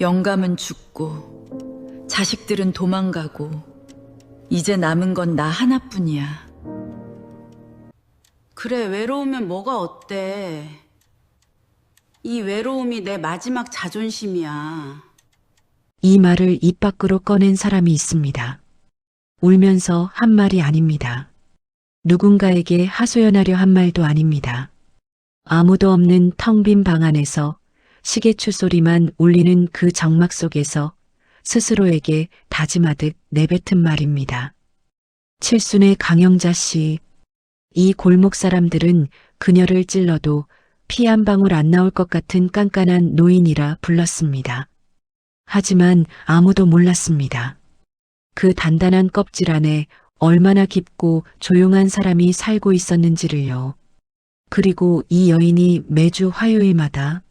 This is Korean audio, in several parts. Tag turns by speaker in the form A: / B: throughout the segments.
A: 영감은 죽고 자식들은 도망가고 이제 남은 건 나 하나뿐이야.
B: 그래, 외로우면 뭐가 어때? 이 외로움이 내 마지막 자존심이야.
C: 이 말을 입 밖으로 꺼낸 사람이 있습니다. 울면서 한 말이 아닙니다. 누군가에게 하소연하려 한 말도 아닙니다. 아무도 없는 텅 빈 방 안에서 시계추 소리만 울리는 그 정막 속에서 스스로에게 다짐하듯 내뱉은 말입니다. 칠순의 강영자 씨, 이 골목 사람들은 그녀를 찔러도 피 한 방울 안 나올 것 같은 깐깐한 노인이라 불렀습니다. 하지만 아무도 몰랐습니다. 그 단단한 껍질 안에 얼마나 깊고 조용한 사람이 살고 있었는지를요. 그리고 이 여인이 매주 화요일마다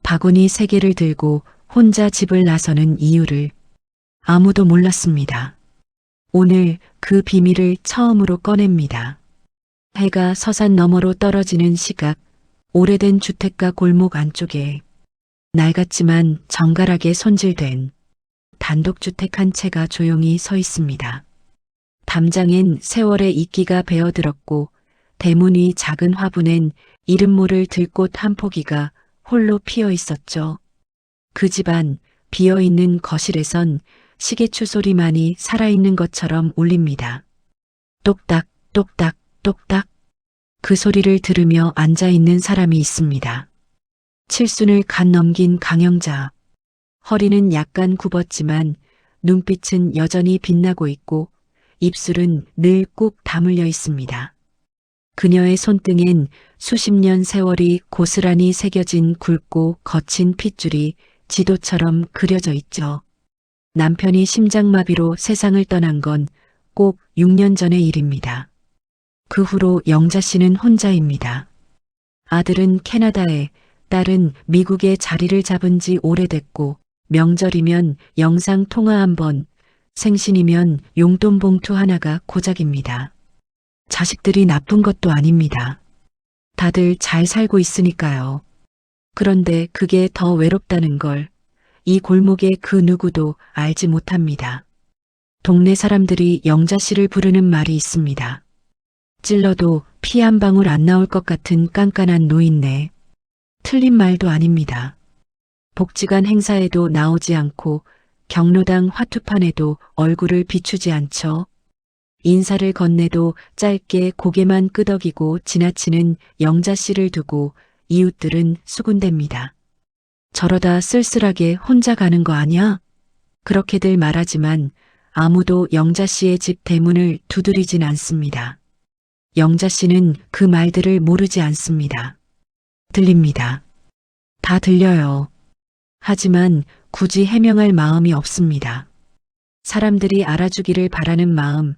C: 바구니 3개를 들고 혼자 집을 나서는 이유를 아무도 몰랐습니다. 오늘 그 비밀을 처음으로 꺼냅니다. 해가 서산 너머로 떨어지는 시각, 오래된 주택가 골목 안쪽에 낡았지만 정갈하게 손질된 단독주택 한 채가 조용히 서 있습니다. 담장엔 세월의 이끼가 베어들었고 대문 위 작은 화분엔 이름 모를 들꽃 한 포기가 홀로 피어 있었죠. 그 집안 비어있는 거실에선 시계추 소리만이 살아있는 것처럼 울립니다. 똑딱, 똑딱, 똑딱. 그 소리를 들으며 앉아있는 사람이 있습니다. 칠순을 간 넘긴 강영자. 허리는 약간 굽었지만 눈빛은 여전히 빛나고 있고 입술은 늘 꾹 다물려 있습니다. 그녀의 손등엔 수십 년 세월이 고스란히 새겨진 굵고 거친 핏줄이 지도처럼 그려져 있죠. 남편이 심장마비로 세상을 떠난 건 꼭 6년 전의 일입니다. 그 후로 영자 씨는 혼자입니다. 아들은 캐나다에, 딸은 미국에 자리를 잡은 지 오래됐고 명절이면 영상 통화 한 번, 생신이면 용돈 봉투 하나가 고작입니다. 자식들이 나쁜 것도 아닙니다. 다들 잘 살고 있으니까요. 그런데 그게 더 외롭다는 걸 이 골목의 그 누구도 알지 못합니다. 동네 사람들이 영자 씨를 부르는 말이 있습니다. 찔러도 피 한 방울 안 나올 것 같은 깐깐한 노인네. 틀린 말도 아닙니다. 복지관 행사에도 나오지 않고 경로당 화투판에도 얼굴을 비추지 않죠. 인사를 건네도 짧게 고개만 끄덕이고 지나치는 영자 씨를 두고 이웃들은 수군댑니다. 저러다 쓸쓸하게 혼자 가는 거 아니야? 그렇게들 말하지만 아무도 영자 씨의 집 대문을 두드리진 않습니다. 영자 씨는 그 말들을 모르지 않습니다. 들립니다. 다 들려요. 하지만 굳이 해명할 마음이 없습니다. 사람들이 알아주기를 바라는 마음,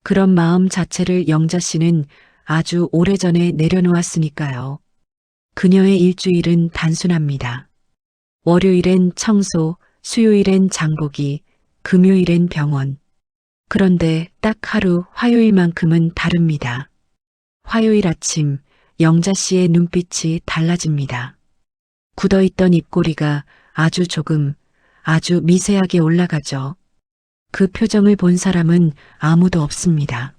C: 그런 마음 자체를 영자 씨는 아주 오래전에 내려놓았으니까요. 그녀의 일주일은 단순합니다. 월요일엔 청소, 수요일엔 장보기, 금요일엔 병원. 그런데 딱 하루 화요일만큼은 다릅니다. 화요일 아침 영자 씨의 눈빛이 달라집니다. 굳어있던 입꼬리가 아주 조금, 아주 미세하게 올라가죠. 그 표정을 본 사람은 아무도 없습니다.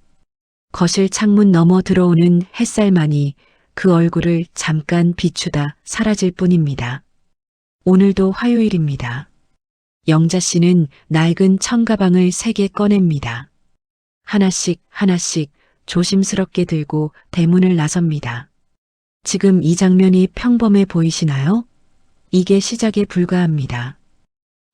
C: 거실 창문 너머 들어오는 햇살만이 그 얼굴을 잠깐 비추다 사라질 뿐입니다. 오늘도 화요일입니다. 영자 씨는 낡은 청가방을 3개 꺼냅니다. 하나씩 하나씩 조심스럽게 들고 대문을 나섭니다. 지금 이 장면이 평범해 보이시나요? 이게 시작에 불과합니다.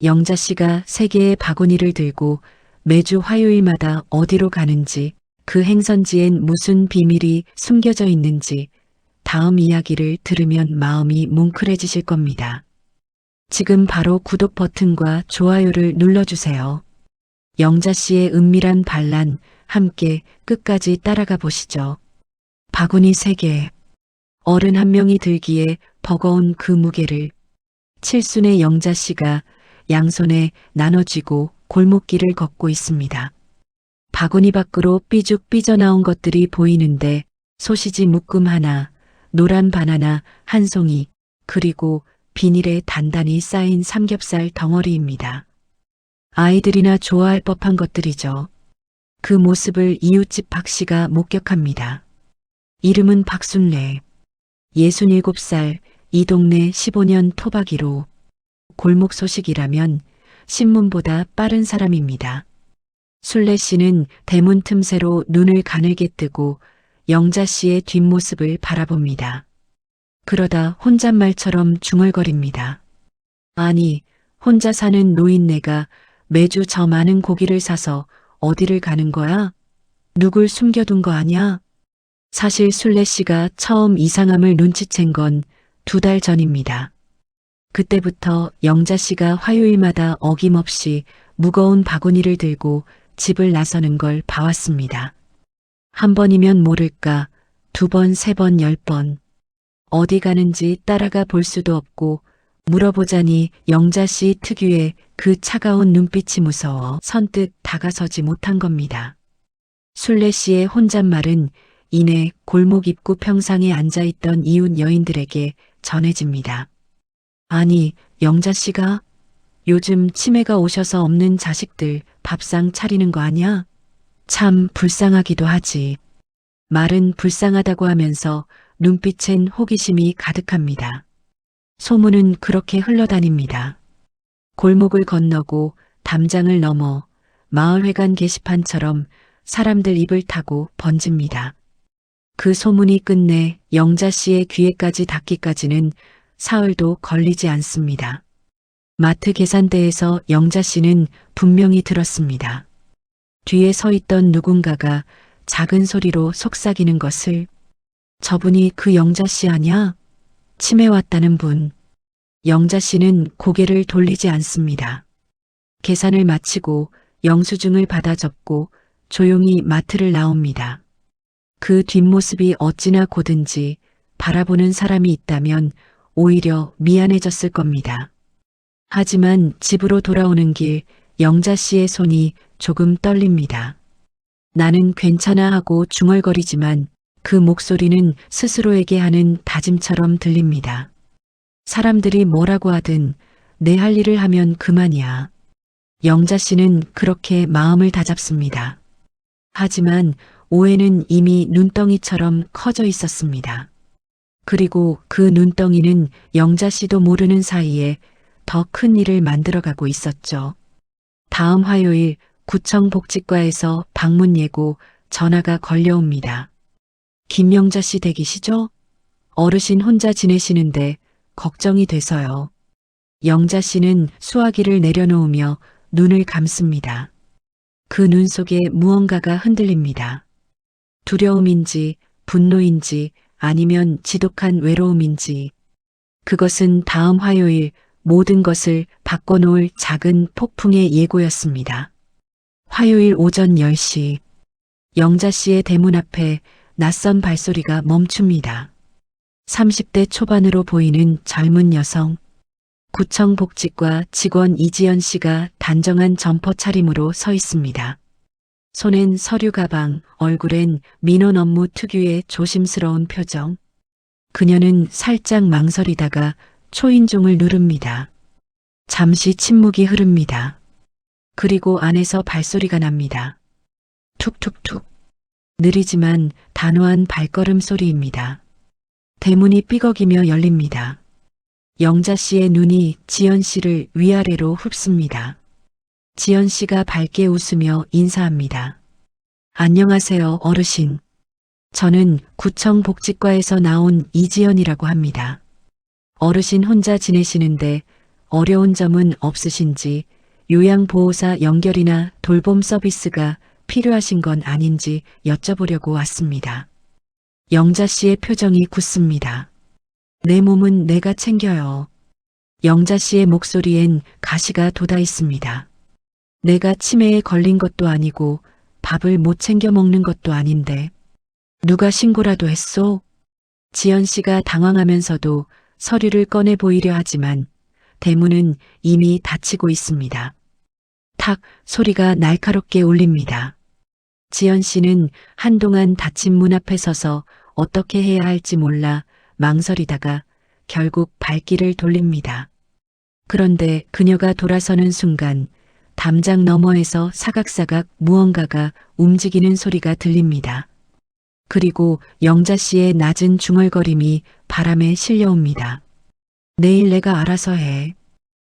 C: 영자 씨가 3개의 바구니를 들고 매주 화요일마다 어디로 가는지, 그 행선지엔 무슨 비밀이 숨겨져 있는지 다음 이야기를 들으면 마음이 뭉클해지실 겁니다. 지금 바로 구독 버튼과 좋아요를 눌러주세요. 영자 씨의 은밀한 반란 함께 끝까지 따라가 보시죠. 바구니 3개. 어른 한 명이 들기에 버거운 그 무게를 칠순의 영자 씨가 양손에 나눠쥐고 골목길을 걷고 있습니다. 바구니 밖으로 삐죽 삐져나온 것들이 보이는데 소시지 묶음 하나, 노란 바나나 한 송이, 그리고 비닐에 단단히 쌓인 삼겹살 덩어리입니다. 아이들이나 좋아할 법한 것들이죠. 그 모습을 이웃집 박 씨가 목격합니다. 이름은 박순례. 67살, 이 동네 15년 토박이로 골목 소식이라면 신문보다 빠른 사람입니다. 순례 씨는 대문 틈새로 눈을 가늘게 뜨고 영자 씨의 뒷모습을 바라봅니다. 그러다 혼잣말처럼 중얼거립니다. 아니, 혼자 사는 노인네가 매주 저 많은 고기를 사서 어디를 가는 거야? 누굴 숨겨둔 거 아냐? 사실 순례 씨가 처음 이상함을 눈치챈 건 2달 전입니다. 그때부터 영자 씨가 화요일마다 어김없이 무거운 바구니를 들고 집을 나서는 걸 봐왔습니다. 한 번이면 모를까, 2번, 3번, 10번. 어디 가는지 따라가 볼 수도 없고 물어보자니 영자 씨 특유의 그 차가운 눈빛이 무서워 선뜻 다가서지 못한 겁니다. 순례 씨의 혼잣말은 이내 골목 입구 평상에 앉아있던 이웃 여인들에게 전해집니다. 아니, 영자 씨가 요즘 치매가 오셔서 없는 자식들 밥상 차리는 거 아냐? 참 불쌍하기도 하지. 말은 불쌍하다고 하면서 눈빛엔 호기심이 가득합니다. 소문은 그렇게 흘러다닙니다. 골목을 건너고 담장을 넘어 마을회관 게시판처럼 사람들 입을 타고 번집니다. 그 소문이 끝내 영자 씨의 귀에까지 닿기까지는 사흘도 걸리지 않습니다. 마트 계산대에서 영자 씨는 분명히 들었습니다. 뒤에 서 있던 누군가가 작은 소리로 속삭이는 것을. 저분이 그 영자 씨 아냐? 치매 왔다는 분. 영자 씨는 고개를 돌리지 않습니다. 계산을 마치고 영수증을 받아 적고 조용히 마트를 나옵니다. 그 뒷모습이 어찌나 고든지 바라보는 사람이 있다면 오히려 미안해졌을 겁니다. 하지만 집으로 돌아오는 길 영자 씨의 손이 조금 떨립니다. 나는 괜찮아 하고 중얼거리지만 그 목소리는 스스로에게 하는 다짐처럼 들립니다. 사람들이 뭐라고 하든 내 할 일을 하면 그만이야. 영자 씨는 그렇게 마음을 다잡습니다. 하지만 오해는 이미 눈덩이처럼 커져 있었습니다. 그리고 그 눈덩이는 영자 씨도 모르는 사이에 더 큰 일을 만들어가고 있었죠. 다음 화요일 구청 복지과에서 방문 예고 전화가 걸려옵니다. 김영자 씨 댁이시죠? 어르신 혼자 지내시는데 걱정이 돼서요. 영자 씨는 수화기를 내려놓으며 눈을 감습니다. 그 눈 속에 무언가가 흔들립니다. 두려움인지 분노인지 아니면 지독한 외로움인지. 그것은 다음 화요일 모든 것을 바꿔놓을 작은 폭풍의 예고였습니다. 화요일 오전 10시 영자 씨의 대문 앞에 낯선 발소리가 멈춥니다. 30대 초반으로 보이는 젊은 여성. 구청 복지과 직원 이지연 씨가 단정한 점퍼 차림으로 서 있습니다. 손엔 서류 가방, 얼굴엔 민원 업무 특유의 조심스러운 표정. 그녀는 살짝 망설이다가 초인종을 누릅니다. 잠시 침묵이 흐릅니다. 그리고 안에서 발소리가 납니다. 툭툭툭. 느리지만 단호한 발걸음 소리입니다. 대문이 삐걱이며 열립니다. 영자 씨의 눈이 지연 씨를 위아래로 흡습니다. 지연 씨가 밝게 웃으며 인사합니다. 안녕하세요, 어르신. 저는 구청 복지과에서 나온 이지연이라고 합니다. 어르신 혼자 지내시는데 어려운 점은 없으신지, 요양보호사 연결이나 돌봄 서비스가 필요하신 건 아닌지 여쭤보려고 왔습니다. 영자 씨의 표정이 굳습니다. 내 몸은 내가 챙겨요. 영자 씨의 목소리엔 가시가 돋아 있습니다. 내가 치매에 걸린 것도 아니고 밥을 못 챙겨 먹는 것도 아닌데 누가 신고라도 했소? 지연 씨가 당황하면서도 서류를 꺼내 보이려 하지만 대문은 이미 닫히고 있습니다. 탁 소리가 날카롭게 울립니다. 지연 씨는 한동안 닫힌 문 앞에 서서 어떻게 해야 할지 몰라 망설이다가 결국 발길을 돌립니다. 그런데 그녀가 돌아서는 순간 담장 너머에서 사각사각 무언가가 움직이는 소리가 들립니다. 그리고 영자 씨의 낮은 중얼거림이 바람에 실려옵니다. 내일 내가 알아서 해.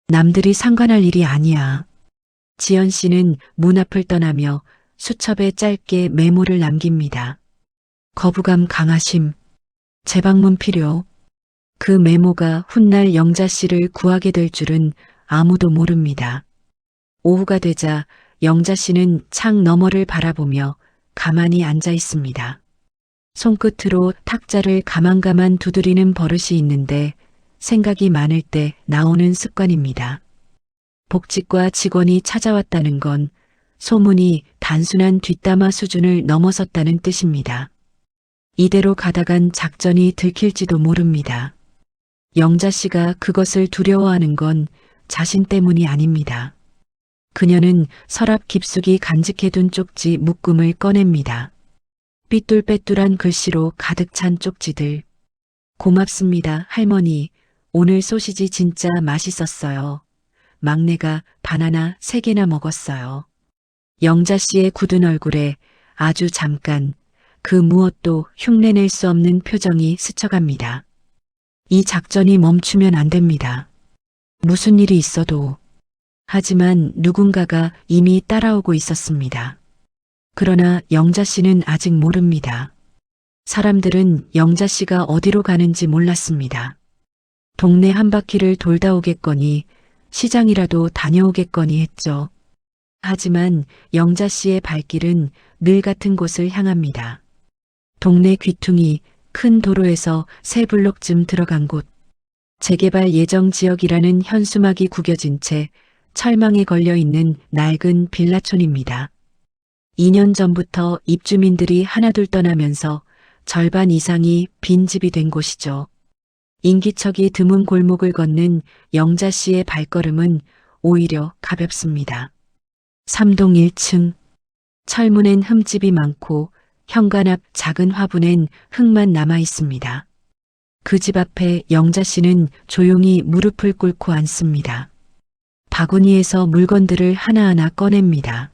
C: 남들이 상관할 일이 아니야. 지연 씨는 문 앞을 떠나며 수첩에 짧게 메모를 남깁니다. 거부감 강하심. 재방문 필요. 그 메모가 훗날 영자 씨를 구하게 될 줄은 아무도 모릅니다. 오후가 되자 영자 씨는 창 너머를 바라보며 가만히 앉아 있습니다. 손끝으로 탁자를 가만가만 두드리는 버릇이 있는데 생각이 많을 때 나오는 습관입니다. 복직과 직원이 찾아왔다는 건 소문이 단순한 뒷담화 수준을 넘어섰다는 뜻입니다. 이대로 가다간 작전이 들킬지도 모릅니다. 영자 씨가 그것을 두려워하는 건 자신 때문이 아닙니다. 그녀는 서랍 깊숙이 간직해둔 쪽지 묶음을 꺼냅니다. 삐뚤빼뚤한 글씨로 가득 찬 쪽지들. 고맙습니다, 할머니. 오늘 소시지 진짜 맛있었어요. 막내가 바나나 3개나 먹었어요. 영자 씨의 굳은 얼굴에 아주 잠깐 그 무엇도 흉내낼 수 없는 표정이 스쳐갑니다. 이 작전이 멈추면 안 됩니다. 무슨 일이 있어도. 하지만 누군가가 이미 따라오고 있었습니다. 그러나 영자 씨는 아직 모릅니다. 사람들은 영자 씨가 어디로 가는지 몰랐습니다. 동네 한 바퀴를 돌다 오겠거니 시장이라도 다녀오겠거니 했죠. 하지만 영자 씨의 발길은 늘 같은 곳을 향합니다. 동네 귀퉁이 큰 도로에서 3블록쯤 들어간 곳. 재개발 예정 지역이라는 현수막이 구겨진 채 철망에 걸려 있는 낡은 빌라촌입니다. 2년 전부터 입주민들이 하나둘 떠나면서 절반 이상이 빈집이 된 곳이죠. 인기척이 드문 골목을 걷는 영자 씨의 발걸음은 오히려 가볍습니다. 3동 1층. 철문엔 흠집이 많고 현관 앞 작은 화분엔 흙만 남아 있습니다. 그 집 앞에 영자 씨는 조용히 무릎을 꿇고 앉습니다. 바구니에서 물건들을 하나하나 꺼냅니다.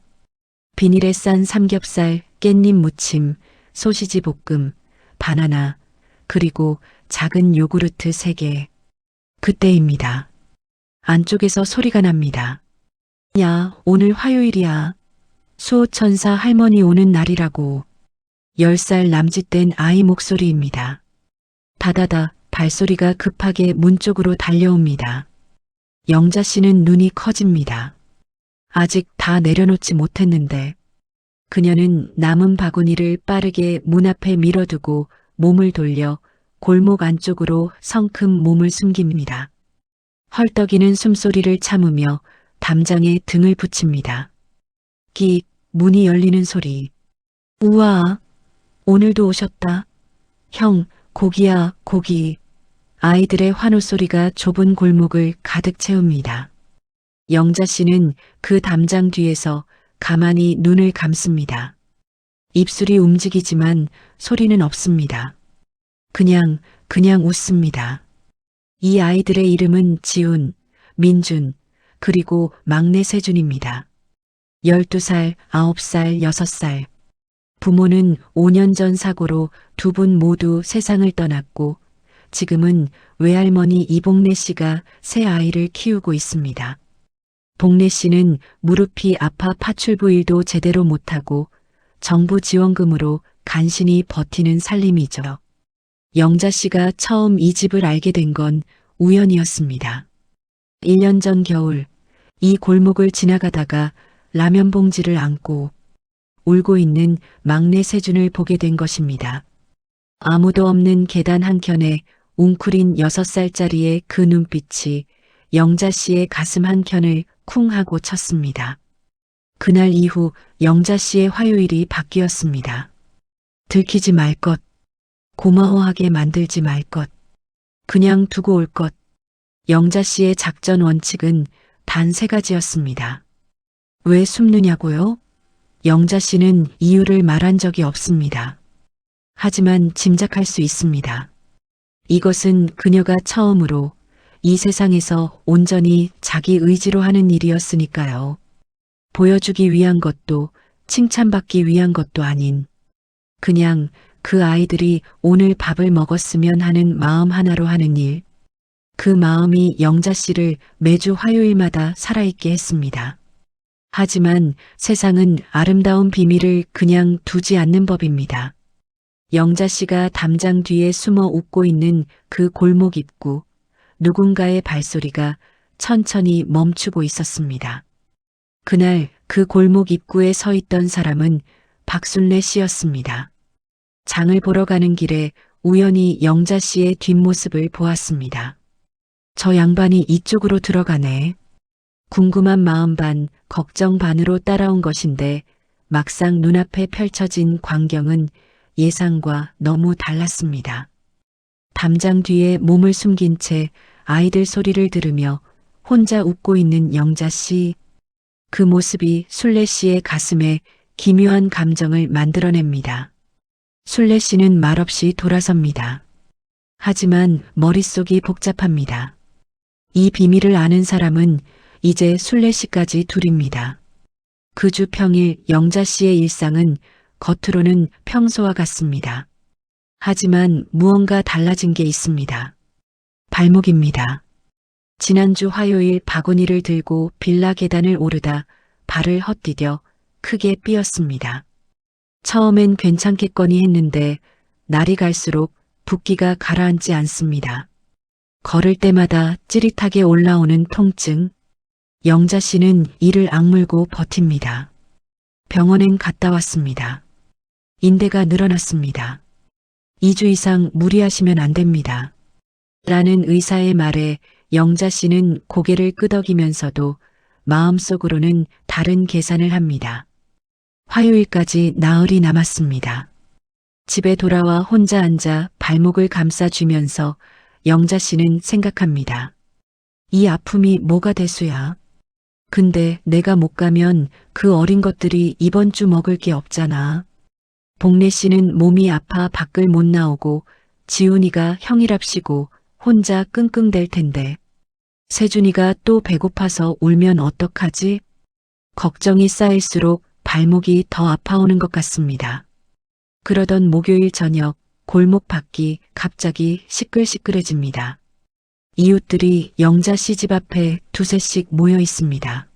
C: 비닐에 싼 삼겹살, 깻잎 무침, 소시지 볶음, 바나나, 그리고 작은 요구르트 3개. 그때입니다. 안쪽에서 소리가 납니다. 야, 오늘 화요일이야. 수호천사 할머니 오는 날이라고. 10살 남짓된 아이 목소리입니다. 다다다 발소리가 급하게 문 쪽으로 달려옵니다. 영자 씨는 눈이 커집니다. 아직 다 내려놓지 못했는데 그녀는 남은 바구니를 빠르게 문 앞에 밀어두고 몸을 돌려 골목 안쪽으로 성큼 몸을 숨깁니다. 헐떡이는 숨소리를 참으며 담장에 등을 붙입니다. 끽 문이 열리는 소리. 우와, 오늘도 오셨다. 형, 고기야, 고기. 아이들의 환호소리가 좁은 골목을 가득 채웁니다. 영자 씨는 그 담장 뒤에서 가만히 눈을 감습니다. 입술이 움직이지만 소리는 없습니다. 그냥 웃습니다. 이 아이들의 이름은 지훈, 민준, 그리고 막내 세준입니다. 12살, 9살, 6살. 부모는 5년 전 사고로 2분 모두 세상을 떠났고 지금은 외할머니 이복래 씨가 새 아이를 키우고 있습니다. 복래 씨는 무릎이 아파 파출부 일도 제대로 못하고 정부 지원금으로 간신히 버티는 살림이죠. 영자 씨가 처음 이 집을 알게 된 건 우연이었습니다. 1년 전 겨울 이 골목을 지나가다가 라면 봉지를 안고 울고 있는 막내 세준을 보게 된 것입니다. 아무도 없는 계단 한켠에 웅크린 6살짜리의 그 눈빛이 영자 씨의 가슴 한켠을 쿵 하고 쳤습니다. 그날 이후 영자 씨의 화요일이 바뀌었습니다. 들키지 말 것, 고마워하게 만들지 말 것, 그냥 두고 올 것. 영자 씨의 작전 원칙은 단 3가지였습니다. 왜 숨느냐고요? 영자 씨는 이유를 말한 적이 없습니다. 하지만 짐작할 수 있습니다. 이것은 그녀가 처음으로 이 세상에서 온전히 자기 의지로 하는 일이었으니까요. 보여주기 위한 것도 칭찬받기 위한 것도 아닌 그냥 그 아이들이 오늘 밥을 먹었으면 하는 마음 하나로 하는 일. 그 마음이 영자 씨를 매주 화요일마다 살아있게 했습니다. 하지만 세상은 아름다운 비밀을 그냥 두지 않는 법입니다. 영자 씨가 담장 뒤에 숨어 웃고 있는 그 골목 입구, 누군가의 발소리가 천천히 멈추고 있었습니다. 그날 그 골목 입구에 서 있던 사람은 박순례 씨였습니다. 장을 보러 가는 길에 우연히 영자 씨의 뒷모습을 보았습니다. 저 양반이 이쪽으로 들어가네. 궁금한 마음 반, 걱정 반으로 따라온 것인데 막상 눈앞에 펼쳐진 광경은 예상과 너무 달랐습니다. 담장 뒤에 몸을 숨긴 채 아이들 소리를 들으며 혼자 웃고 있는 영자 씨. 그 모습이 순례 씨의 가슴에 기묘한 감정을 만들어냅니다. 순례 씨는 말없이 돌아섭니다. 하지만 머릿속이 복잡합니다. 이 비밀을 아는 사람은 이제 순례 씨까지 둘입니다. 그 주 평일 영자 씨의 일상은 겉으로는 평소와 같습니다. 하지만 무언가 달라진 게 있습니다. 발목입니다. 지난주 화요일 바구니를 들고 빌라 계단을 오르다 발을 헛디뎌 크게 삐었습니다. 처음엔 괜찮겠거니 했는데 날이 갈수록 붓기가 가라앉지 않습니다. 걸을 때마다 찌릿하게 올라오는 통증. 영자 씨는 이를 악물고 버팁니다. 병원엔 갔다 왔습니다. 인대가 늘어났습니다. 2주 이상 무리하시면 안 됩니다. 라는 의사의 말에 영자 씨는 고개를 끄덕이면서도 마음속으로는 다른 계산을 합니다. 화요일까지 나흘이 남았습니다. 집에 돌아와 혼자 앉아 발목을 감싸주면서 영자 씨는 생각합니다. 이 아픔이 뭐가 대수야? 근데 내가 못 가면 그 어린 것들이 이번 주 먹을 게 없잖아. 복례 씨는 몸이 아파 밖을 못 나오고 지훈이가 형이랍시고 혼자 끙끙댈 텐데 세준이가 또 배고파서 울면 어떡하지? 걱정이 쌓일수록 발목이 더 아파오는 것 같습니다. 그러던 목요일 저녁 골목 밖이 갑자기 시끌시끌해집니다. 이웃들이 영자 씨 집 앞에 두세씩 모여 있습니다.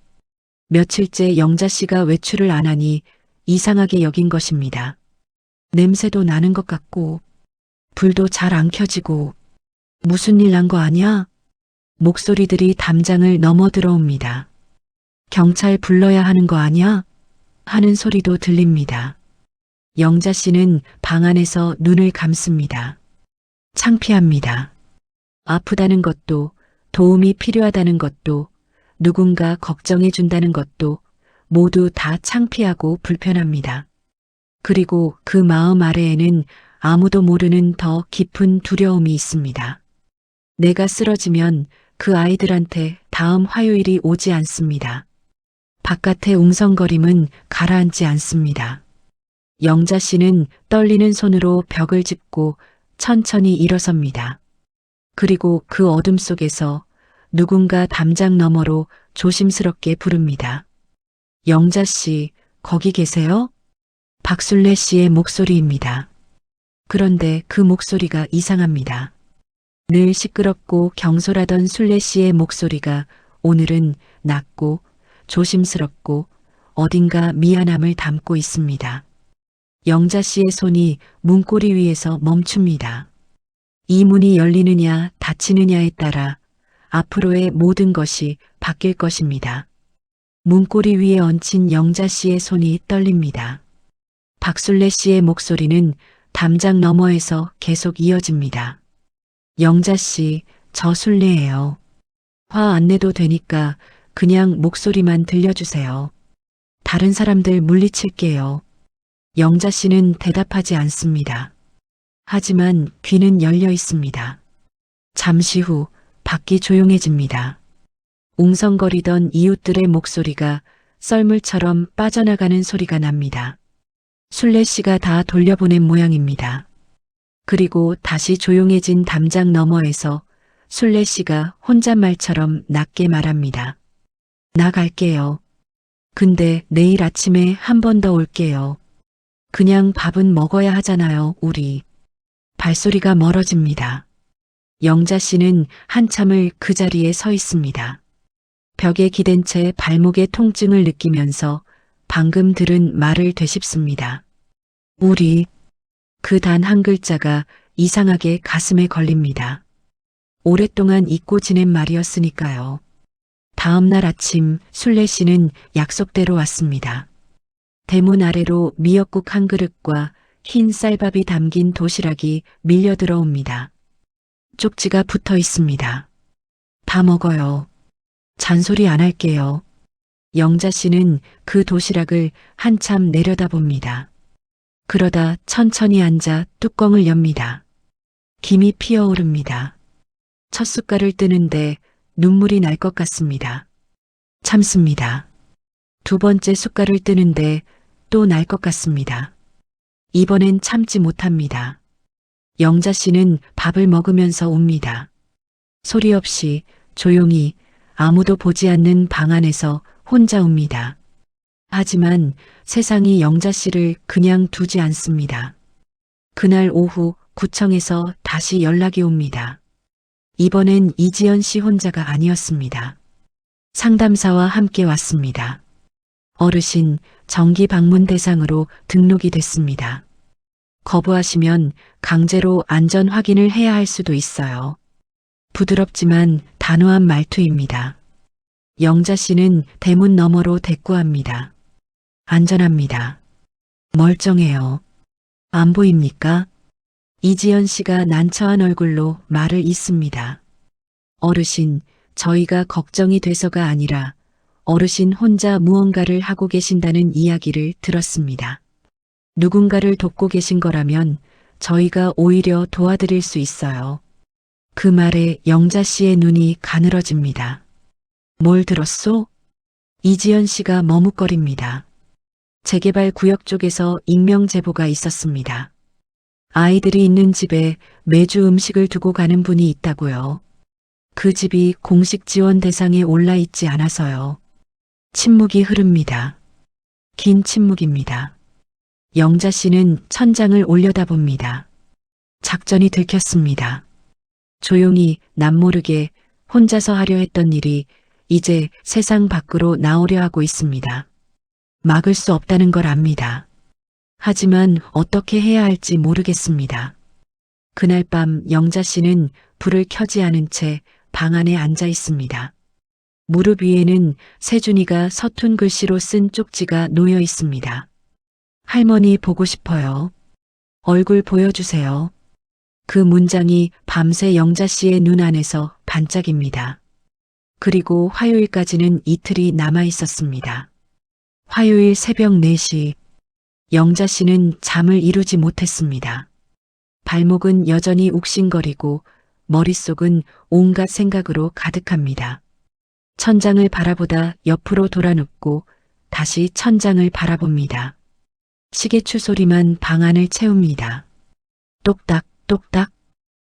C: 며칠째 영자 씨가 외출을 안 하니 이상하게 여긴 것입니다. 냄새도 나는 것 같고 불도 잘 안 켜지고 무슨 일 난 거 아니야? 목소리들이 담장을 넘어 들어옵니다. 경찰 불러야 하는 거 아니야? 하는 소리도 들립니다. 영자 씨는 방 안에서 눈을 감습니다. 창피합니다. 아프다는 것도 도움이 필요하다는 것도 누군가 걱정해 준다는 것도 모두 다 창피하고 불편합니다. 그리고 그 마음 아래에는 아무도 모르는 더 깊은 두려움이 있습니다. 내가 쓰러지면 그 아이들한테 다음 화요일이 오지 않습니다. 바깥의 웅성거림은 가라앉지 않습니다. 영자 씨는 떨리는 손으로 벽을 짚고 천천히 일어섭니다. 그리고 그 어둠 속에서 누군가 담장 너머로 조심스럽게 부릅니다. 영자 씨, 거기 계세요? 박순례 씨의 목소리입니다. 그런데 그 목소리가 이상합니다. 늘 시끄럽고 경솔하던 순례 씨의 목소리가 오늘은 낮고 조심스럽고 어딘가 미안함을 담고 있습니다. 영자 씨의 손이 문고리 위에서 멈춥니다. 이 문이 열리느냐 닫히느냐에 따라 앞으로의 모든 것이 바뀔 것입니다. 문고리 위에 얹힌 영자 씨의 손이 떨립니다. 박순례 씨의 목소리는 담장 너머에서 계속 이어집니다. 영자 씨, 저 순례예요. 화 안 내도 되니까 그냥 목소리만 들려주세요. 다른 사람들 물리칠게요. 영자 씨는 대답하지 않습니다. 하지만 귀는 열려 있습니다. 잠시 후 밖이 조용해집니다. 웅성거리던 이웃들의 목소리가 썰물처럼 빠져나가는 소리가 납니다. 순례 씨가 다 돌려보낸 모양입니다. 그리고 다시 조용해진 담장 너머에서 순례 씨가 혼잣말처럼 낮게 말합니다. 나 갈게요. 근데 내일 아침에 한 번 더 올게요. 그냥 밥은 먹어야 하잖아요, 우리. 발소리가 멀어집니다. 영자 씨는 한참을 그 자리에 서 있습니다. 벽에 기댄 채 발목의 통증을 느끼면서 방금 들은 말을 되씹습니다. 우리. 그 단 한 글자가 이상하게 가슴에 걸립니다. 오랫동안 잊고 지낸 말이었으니까요. 다음 날 아침 순례 씨는 약속대로 왔습니다. 대문 아래로 미역국 한 그릇과 흰 쌀밥이 담긴 도시락이 밀려 들어옵니다. 쪽지가 붙어 있습니다. 다 먹어요. 잔소리 안 할게요. 영자 씨는 그 도시락을 한참 내려다봅니다. 그러다 천천히 앉아 뚜껑을 엽니다. 김이 피어오릅니다. 첫 숟갈을 뜨는데 눈물이 날 것 같습니다. 참습니다. 두 번째 숟갈을 뜨는데 또 날 것 같습니다. 이번엔 참지 못합니다. 영자 씨는 밥을 먹으면서 웁니다. 소리 없이 조용히 아무도 보지 않는 방 안에서 혼자 웁니다. 하지만 세상이 영자 씨를 그냥 두지 않습니다. 그날 오후 구청에서 다시 연락이 옵니다. 이번엔 이지연 씨 혼자가 아니었습니다. 상담사와 함께 왔습니다. 어르신 정기 방문 대상으로 등록이 됐습니다. 거부하시면 강제로 안전 확인을 해야 할 수도 있어요. 부드럽지만 단호한 말투입니다. 영자 씨는 대문 너머로 대꾸합니다. 안전합니다. 멀쩡해요. 안 보입니까? 이지연 씨가 난처한 얼굴로 말을 잇습니다. 어르신, 저희가 걱정이 돼서가 아니라 어르신 혼자 무언가를 하고 계신다는 이야기를 들었습니다. 누군가를 돕고 계신 거라면 저희가 오히려 도와드릴 수 있어요. 그 말에 영자 씨의 눈이 가늘어집니다. 뭘 들었소? 이지연 씨가 머뭇거립니다. 재개발 구역 쪽에서 익명 제보가 있었습니다. 아이들이 있는 집에 매주 음식을 두고 가는 분이 있다고요. 그 집이 공식 지원 대상에 올라 있지 않아서요. 침묵이 흐릅니다. 긴 침묵입니다. 영자 씨는 천장을 올려다봅니다. 작전이 들켰습니다. 조용히 남모르게 혼자서 하려 했던 일이 이제 세상 밖으로 나오려 하고 있습니다. 막을 수 없다는 걸 압니다. 하지만 어떻게 해야 할지 모르겠습니다. 그날 밤 영자 씨는 불을 켜지 않은 채 방 안에 앉아 있습니다. 무릎 위에는 세준이가 서툰 글씨로 쓴 쪽지가 놓여 있습니다. 할머니 보고 싶어요. 얼굴 보여주세요. 그 문장이 밤새 영자 씨의 눈 안에서 반짝입니다. 그리고 화요일까지는 이틀이 남아 있었습니다. 화요일 새벽 4시, 영자 씨는 잠을 이루지 못했습니다. 발목은 여전히 욱신거리고 머릿속은 온갖 생각으로 가득합니다. 천장을 바라보다 옆으로 돌아 눕고 다시 천장을 바라봅니다. 시계추 소리만 방 안을 채웁니다. 똑딱 똑딱.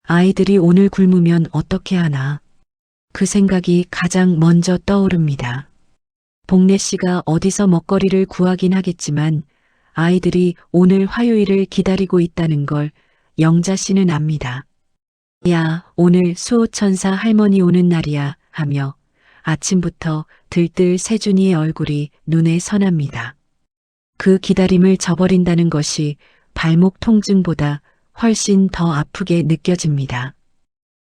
C: 아이들이 오늘 굶으면 어떻게 하나. 그 생각이 가장 먼저 떠오릅니다. 복래 씨가 어디서 먹거리를 구하긴 하겠지만 아이들이 오늘 화요일을 기다리고 있다는 걸 영자 씨는 압니다. 야, 오늘 수호천사 할머니 오는 날이야 하며 아침부터 들뜰 세준이의 얼굴이 눈에 선합니다. 그 기다림을 저버린다는 것이 발목 통증보다 훨씬 더 아프게 느껴집니다.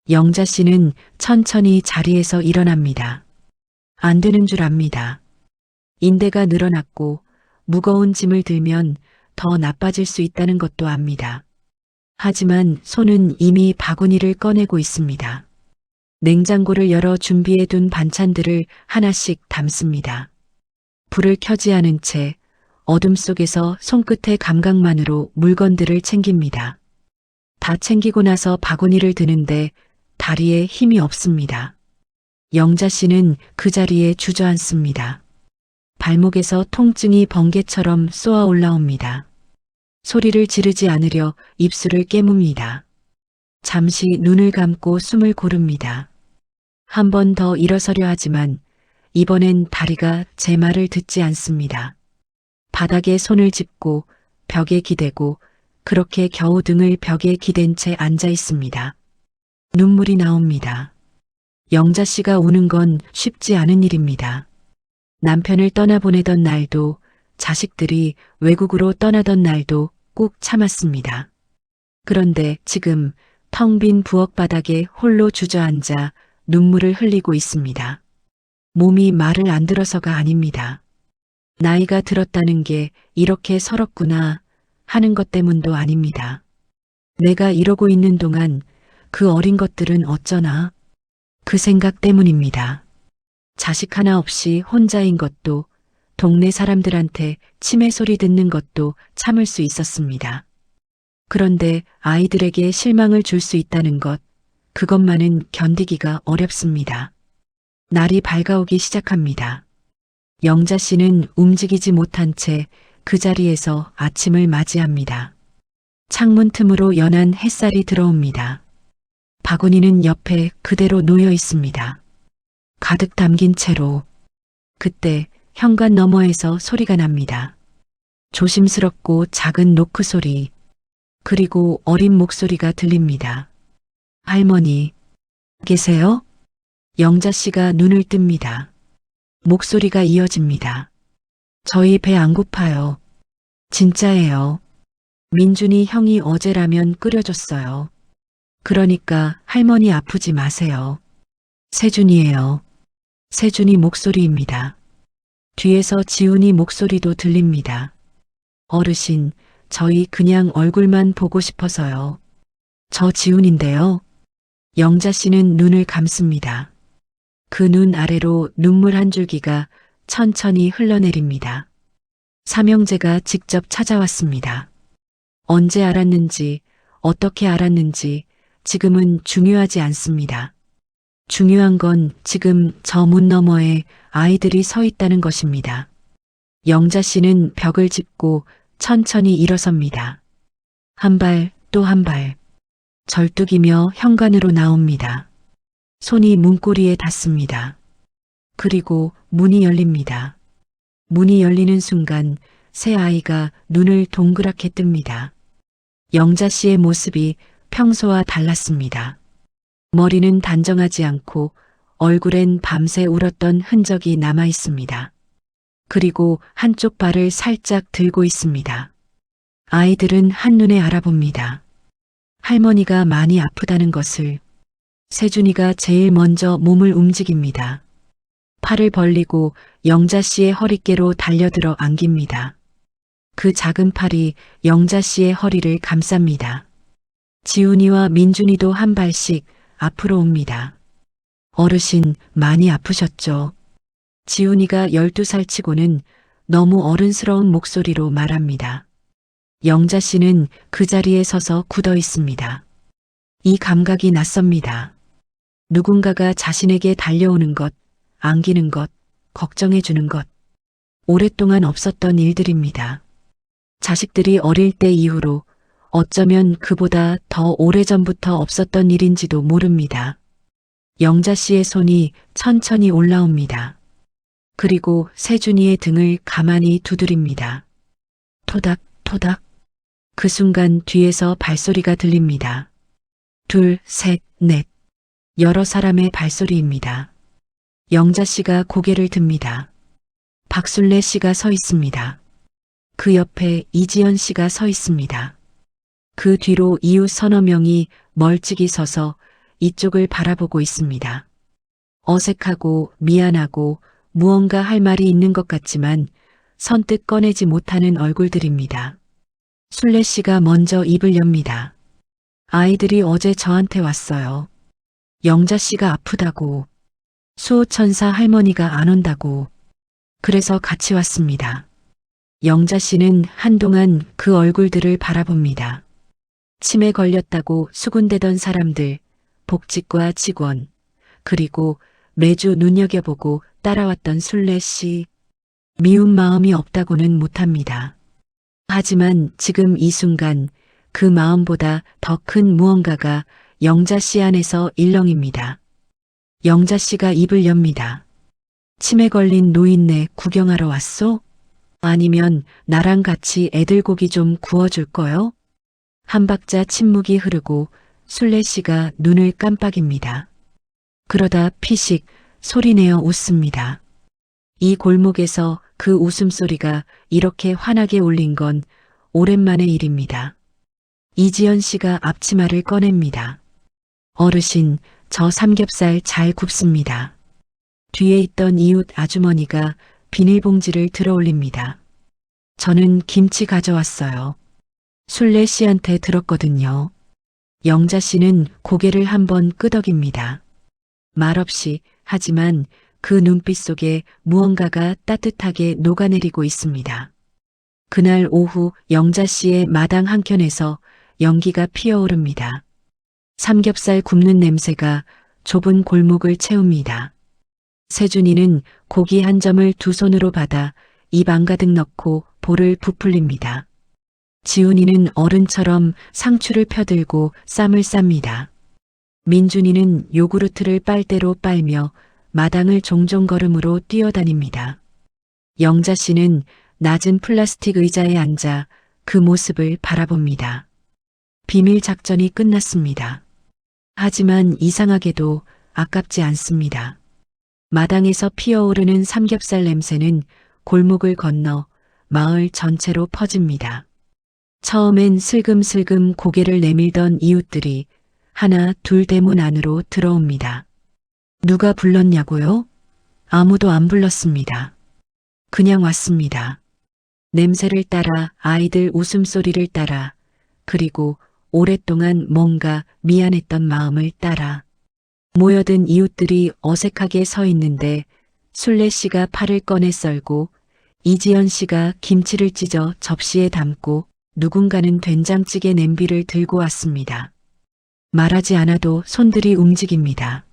C: 영자 씨는 천천히 자리에서 일어납니다. 안 되는 줄 압니다. 인대가 늘어났고 무거운 짐을 들면 더 나빠질 수 있다는 것도 압니다. 하지만 손은 이미 바구니를 꺼내고 있습니다. 냉장고를 열어 준비해둔 반찬들을 하나씩 담습니다. 불을 켜지 않은 채 어둠 속에서 손끝의 감각만으로 물건들을 챙깁니다. 다 챙기고 나서 바구니를 드는데 다리에 힘이 없습니다. 영자 씨는 그 자리에 주저앉습니다. 발목에서 통증이 번개처럼 쏘아 올라옵니다. 소리를 지르지 않으려 입술을 깨뭅니다. 잠시 눈을 감고 숨을 고릅니다. 한 번 더 일어서려 하지만 이번엔 다리가 제 말을 듣지 않습니다. 바닥에 손을 짚고 벽에 기대고 그렇게 겨우 등을 벽에 기댄 채 앉아 있습니다. 눈물이 나옵니다. 영자 씨가 우는 건 쉽지 않은 일입니다. 남편을 떠나보내던 날도 자식들이 외국으로 떠나던 날도 꾹 참았습니다. 그런데 지금 텅 빈 부엌 바닥에 홀로 주저앉아 눈물을 흘리고 있습니다. 몸이 말을 안 들어서가 아닙니다. 나이가 들었다는 게 이렇게 서럽구나 하는 것 때문도 아닙니다. 내가 이러고 있는 동안 그 어린 것들은 어쩌나 그 생각 때문입니다. 자식 하나 없이 혼자인 것도 동네 사람들한테 치매 소리 듣는 것도 참을 수 있었습니다. 그런데 아이들에게 실망을 줄 수 있다는 것, 그것만은 견디기가 어렵습니다. 날이 밝아오기 시작합니다. 영자 씨는 움직이지 못한 채 그 자리에서 아침을 맞이합니다. 창문 틈으로 연한 햇살이 들어옵니다. 바구니는 옆에 그대로 놓여 있습니다. 가득 담긴 채로. 그때 현관 너머에서 소리가 납니다. 조심스럽고 작은 노크 소리, 그리고 어린 목소리가 들립니다. 할머니, 계세요? 영자 씨가 눈을 뜹니다. 목소리가 이어집니다. 저희 배 안 고파요. 진짜예요. 민준이 형이 어제 라면 끓여줬어요. 그러니까 할머니 아프지 마세요. 세준이에요. 세준이 목소리입니다. 뒤에서 지훈이 목소리도 들립니다. 어르신, 저희 그냥 얼굴만 보고 싶어서요. 저 지훈인데요. 영자 씨는 눈을 감습니다. 그 눈 아래로 눈물 한 줄기가 천천히 흘러내립니다. 삼형제가 직접 찾아왔습니다. 언제 알았는지, 어떻게 알았는지 지금은 중요하지 않습니다. 중요한 건 지금 저 문 너머에 아이들이 서 있다는 것입니다. 영자 씨는 벽을 짚고 천천히 일어섭니다. 한 발, 또 한 발. 절뚝이며 현관으로 나옵니다. 손이 문고리에 닿습니다. 그리고 문이 열립니다. 문이 열리는 순간 새 아이가 눈을 동그랗게 뜹니다. 영자 씨의 모습이 평소와 달랐습니다. 머리는 단정하지 않고 얼굴엔 밤새 울었던 흔적이 남아 있습니다. 그리고 한쪽 발을 살짝 들고 있습니다. 아이들은 한눈에 알아봅니다. 할머니가 많이 아프다는 것을. 세준이가 제일 먼저 몸을 움직입니다. 팔을 벌리고 영자 씨의 허리께로 달려들어 안깁니다. 그 작은 팔이 영자 씨의 허리를 감쌉니다. 지훈이와 민준이도 한 발씩 앞으로 옵니다. 어르신 많이 아프셨죠? 지훈이가 12살 치고는 너무 어른스러운 목소리로 말합니다. 영자 씨는 그 자리에 서서 굳어 있습니다. 이 감각이 낯섭니다. 누군가가 자신에게 달려오는 것, 안기는 것, 걱정해 주는 것. 오랫동안 없었던 일들입니다. 자식들이 어릴 때 이후로 어쩌면 그보다 더 오래전부터 없었던 일인지도 모릅니다. 영자 씨의 손이 천천히 올라옵니다. 그리고 세준이의 등을 가만히 두드립니다. 토닥, 토닥. 그 순간 뒤에서 발소리가 들립니다. 둘, 셋, 넷. 여러 사람의 발소리입니다. 영자 씨가 고개를 듭니다. 박순례 씨가 서 있습니다. 그 옆에 이지연 씨가 서 있습니다. 그 뒤로 이웃 서너 명이 멀찍이 서서 이쪽을 바라보고 있습니다. 어색하고 미안하고 무언가 할 말이 있는 것 같지만 선뜻 꺼내지 못하는 얼굴들입니다. 순례 씨가 먼저 입을 엽니다. 아이들이 어제 저한테 왔어요. 영자 씨가 아프다고. 수호천사 할머니가 안 온다고. 그래서 같이 왔습니다. 영자 씨는 한동안 그 얼굴들을 바라봅니다. 치매 걸렸다고 수군대던 사람들, 복직과 직원, 그리고 매주 눈여겨보고 따라왔던 순례 씨. 미운 마음이 없다고는 못합니다. 하지만 지금 이 순간 그 마음보다 더 큰 무언가가 영자 씨 안에서 일렁입니다. 영자 씨가 입을 엽니다. 치매 걸린 노인네 구경하러 왔소? 아니면 나랑 같이 애들 고기 좀 구워줄 거요? 한 박자 침묵이 흐르고 순례 씨가 눈을 깜빡입니다. 그러다 피식 소리내어 웃습니다. 이 골목에서 그 웃음소리가 이렇게 환하게 울린 건 오랜만의 일입니다. 이지연 씨가 앞치마를 꺼냅니다. 어르신, 저 삼겹살 잘 굽습니다. 뒤에 있던 이웃 아주머니가 비닐봉지를 들어 올립니다. 저는 김치 가져왔어요. 순례 씨한테 들었거든요. 영자 씨는 고개를 한번 끄덕입니다. 말없이 하지만 그 눈빛 속에 무언가가 따뜻하게 녹아내리고 있습니다. 그날 오후 영자 씨의 마당 한켠에서 연기가 피어오릅니다. 삼겹살 굽는 냄새가 좁은 골목을 채웁니다. 세준이는 고기 한 점을 두 손으로 받아 입 안가득 넣고 볼을 부풀립니다. 지훈이는 어른처럼 상추를 펴들고 쌈을 쌉니다. 민준이는 요구르트를 빨대로 빨며 마당을 종종 걸음으로 뛰어다닙니다. 영자 씨는 낮은 플라스틱 의자에 앉아 그 모습을 바라봅니다. 비밀 작전이 끝났습니다. 하지만 이상하게도 아깝지 않습니다. 마당에서 피어오르는 삼겹살 냄새는 골목을 건너 마을 전체로 퍼집니다. 처음엔 슬금슬금 고개를 내밀던 이웃들이 하나 둘 대문 안으로 들어옵니다. 누가 불렀냐고요? 아무도 안 불렀습니다. 그냥 왔습니다. 냄새를 따라 아이들 웃음소리를 따라 그리고 오랫동안 뭔가 미안했던 마음을 따라 모여든 이웃들이 어색하게 서 있는데 순례 씨가 팔을 꺼내 썰고 이지연 씨가 김치를 찢어 접시에 담고 누군가는 된장찌개 냄비를 들고 왔습니다. 말하지 않아도 손들이 움직입니다.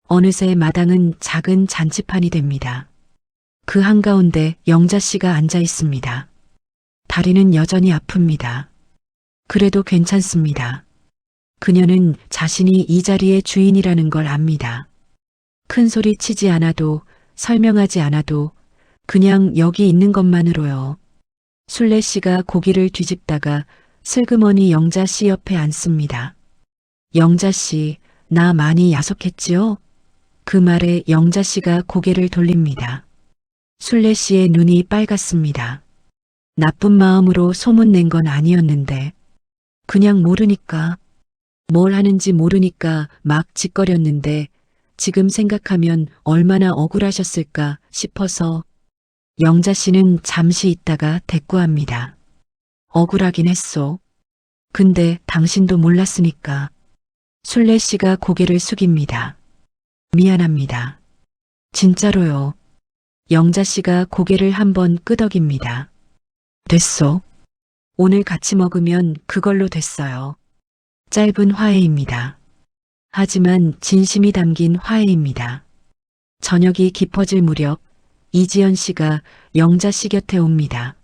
C: 어느새 마당은 작은 잔치판이 됩니다. 그 한가운데 영자 씨가 앉아 있습니다. 다리는 여전히 아픕니다. 그래도 괜찮습니다. 그녀는 자신이 이 자리의 주인이라는 걸 압니다. 큰 소리 치지 않아도 설명하지 않아도 그냥 여기 있는 것만으로요. 순례 씨가 고기를 뒤집다가 슬그머니 영자 씨 옆에 앉습니다. 영자 씨, 나 많이 야속했지요? 그 말에 영자 씨가 고개를 돌립니다. 순례 씨의 눈이 빨갛습니다. 나쁜 마음으로 소문낸 건 아니었는데 그냥 모르니까 뭘 하는지 모르니까 막 짓거렸는데 지금 생각하면 얼마나 억울하셨을까 싶어서 영자 씨는 잠시 있다가 대꾸합니다. 억울하긴 했소. 근데 당신도 몰랐으니까. 순례 씨가 고개를 숙입니다. 미안합니다. 진짜로요. 영자 씨가 고개를 한번 끄덕입니다. 됐소. 오늘 같이 먹으면 그걸로 됐어요. 짧은 화해입니다. 하지만 진심이 담긴 화해입니다. 저녁이 깊어질 무렵 이지연 씨가 영자 씨 곁에 옵니다.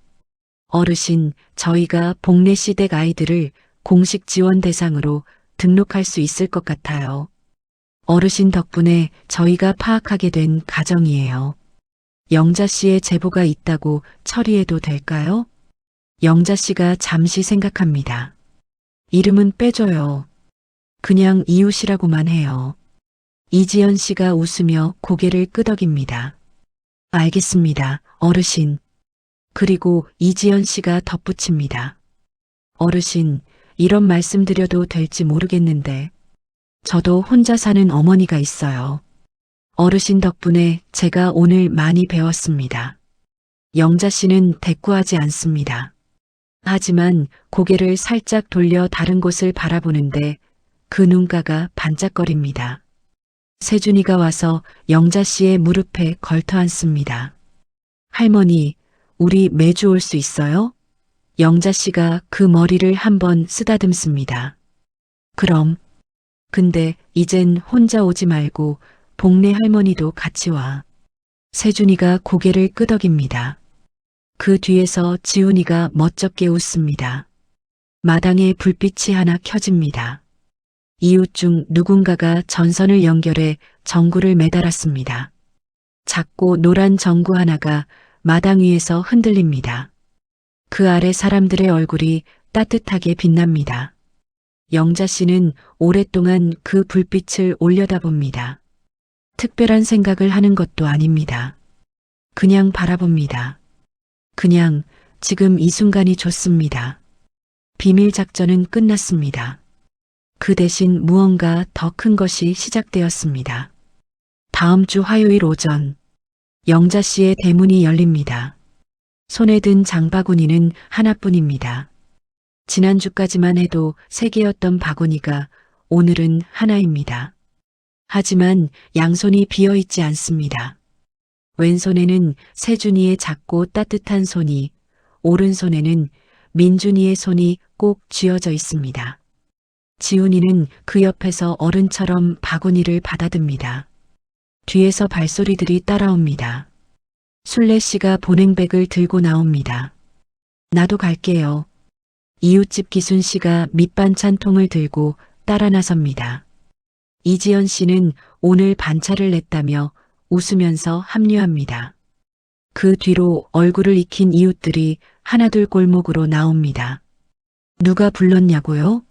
C: 어르신, 저희가 복례 시댁 아이들을 공식 지원 대상으로 등록할 수 있을 것 같아요. 어르신 덕분에 저희가 파악하게 된 가정이에요. 영자 씨의 제보가 있다고 처리해도 될까요? 영자 씨가 잠시 생각합니다. 이름은 빼줘요. 그냥 이웃이라고만 해요. 이지연 씨가 웃으며 고개를 끄덕입니다. 알겠습니다, 어르신. 그리고 이지연 씨가 덧붙입니다. 어르신, 이런 말씀 드려도 될지 모르겠는데 저도 혼자 사는 어머니가 있어요. 어르신 덕분에 제가 오늘 많이 배웠습니다. 영자 씨는 대꾸하지 않습니다. 하지만 고개를 살짝 돌려 다른 곳을 바라보는데 그 눈가가 반짝거립니다. 세준이가 와서 영자 씨의 무릎에 걸터 앉습니다. 할머니, 우리 매주 올 수 있어요? 영자 씨가 그 머리를 한번 쓰다듬습니다. 그럼. 근데 이젠 혼자 오지 말고 복례 할머니도 같이 와. 세준이가 고개를 끄덕입니다. 그 뒤에서 지훈이가 멋쩍게 웃습니다. 마당에 불빛이 하나 켜집니다. 이웃 중 누군가가 전선을 연결해 전구를 매달았습니다. 작고 노란 전구 하나가 마당 위에서 흔들립니다. 그 아래 사람들의 얼굴이 따뜻하게 빛납니다. 영자 씨는 오랫동안 그 불빛을 올려다봅니다. 특별한 생각을 하는 것도 아닙니다. 그냥 바라봅니다. 그냥 지금 이 순간이 좋습니다. 비밀 작전은 끝났습니다. 그 대신 무언가 더 큰 것이 시작되었습니다. 다음 주 화요일 오전, 영자 씨의 대문이 열립니다. 손에 든 장바구니는 하나뿐입니다. 지난주까지만 해도 3개였던 바구니가 오늘은 하나입니다. 하지만 양손이 비어있지 않습니다. 왼손에는 세준이의 작고 따뜻한 손이, 오른손에는 민준이의 손이 꼭 쥐어져 있습니다. 지훈이는 그 옆에서 어른처럼 바구니를 받아듭니다. 뒤에서 발소리들이 따라옵니다. 순례 씨가 보냉백을 들고 나옵니다. 나도 갈게요. 이웃집 기순 씨가 밑반찬 통을 들고 따라 나섭니다. 이지연 씨는 오늘 반차를 냈다며 웃으면서 합류합니다. 그 뒤로 얼굴을 익힌 이웃들이 하나둘 골목으로 나옵니다. 누가 불렀냐고요?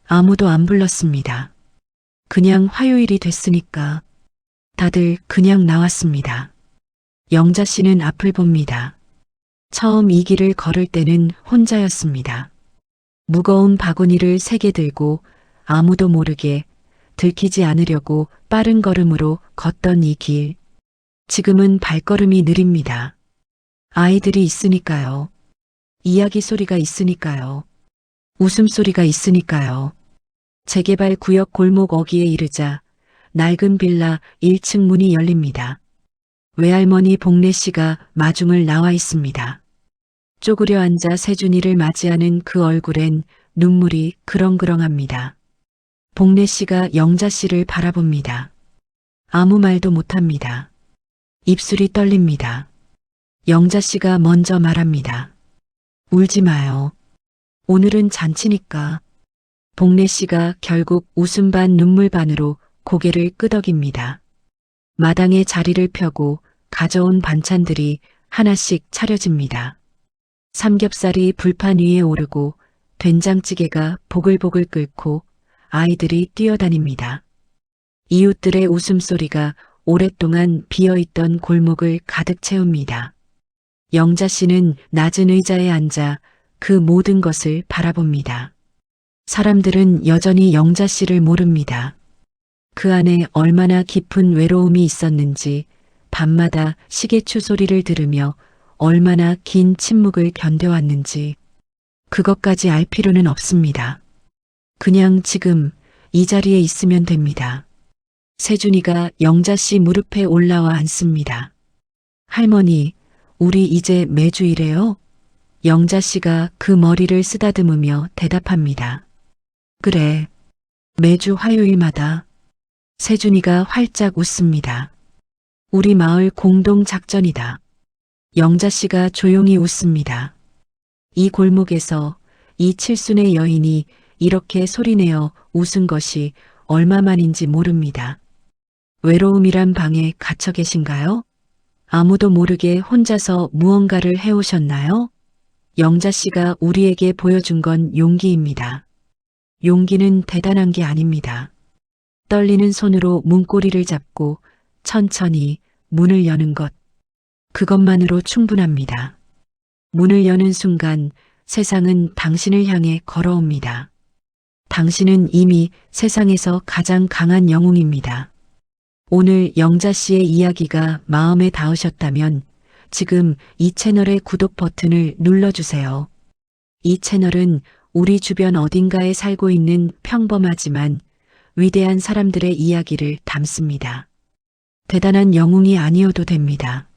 C: 아무도 안 불렀습니다. 그냥 화요일이 됐으니까 다들 그냥 나왔습니다. 영자 씨는 앞을 봅니다. 처음 이 길을 걸을 때는 혼자였습니다. 무거운 바구니를 3개 들고 아무도 모르게 들키지 않으려고 빠른 걸음으로 걷던 이 길. 지금은 발걸음이 느립니다. 아이들이 있으니까요. 이야기 소리가 있으니까요. 웃음소리가 있으니까요. 재개발 구역 골목 어귀에 이르자 낡은 빌라 1층 문이 열립니다. 외할머니 복래 씨가 마중을 나와 있습니다. 쪼그려 앉아 세준이를 맞이하는 그 얼굴엔 눈물이 그렁그렁합니다. 복래 씨가 영자 씨를 바라봅니다. 아무 말도 못합니다. 입술이 떨립니다. 영자 씨가 먼저 말합니다. 울지 마요. 오늘은 잔치니까. 복래 씨가 결국 웃음 반 눈물 반으로 고개를 끄덕입니다. 마당에 자리를 펴고 가져온 반찬들이 하나씩 차려집니다. 삼겹살이 불판 위에 오르고 된장찌개가 보글보글 끓고 아이들이 뛰어다닙니다. 이웃들의 웃음소리가 오랫동안 비어있던 골목을 가득 채웁니다. 영자 씨는 낮은 의자에 앉아 그 모든 것을 바라봅니다. 사람들은 여전히 영자 씨를 모릅니다. 그 안에 얼마나 깊은 외로움이 있었는지 밤마다 시계추 소리를 들으며 얼마나 긴 침묵을 견뎌왔는지 그것까지 알 필요는 없습니다. 그냥 지금 이 자리에 있으면 됩니다. 세준이가 영자 씨 무릎에 올라와 앉습니다. 할머니, 우리 이제 매주 이래요? 영자 씨가 그 머리를 쓰다듬으며 대답합니다. 그래, 매주 화요일마다. 세준이가 활짝 웃습니다. 우리 마을 공동 작전이다. 영자 씨가 조용히 웃습니다. 이 골목에서 이 칠순의 여인이 이렇게 소리내어 웃은 것이 얼마만인지 모릅니다. 외로움이란 방에 갇혀 계신가요? 아무도 모르게 혼자서 무언가를 해오셨나요? 영자 씨가 우리에게 보여준 건 용기입니다. 용기는 대단한 게 아닙니다. 떨리는 손으로 문고리를 잡고 천천히 문을 여는 것. 그것만으로 충분합니다. 문을 여는 순간 세상은 당신을 향해 걸어옵니다. 당신은 이미 세상에서 가장 강한 영웅입니다. 오늘 영자 씨의 이야기가 마음에 닿으셨다면 지금 이 채널의 구독 버튼을 눌러주세요. 이 채널은 우리 주변 어딘가에 살고 있는 평범하지만 위대한 사람들의 이야기를 담습니다. 대단한 영웅이 아니어도 됩니다.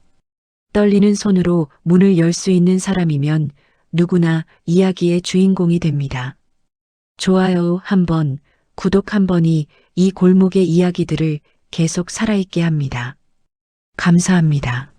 C: 떨리는 손으로 문을 열 수 있는 사람이면 누구나 이야기의 주인공이 됩니다. 좋아요 한 번, 구독 한 번이 이 골목의 이야기들을 계속 살아있게 합니다. 감사합니다.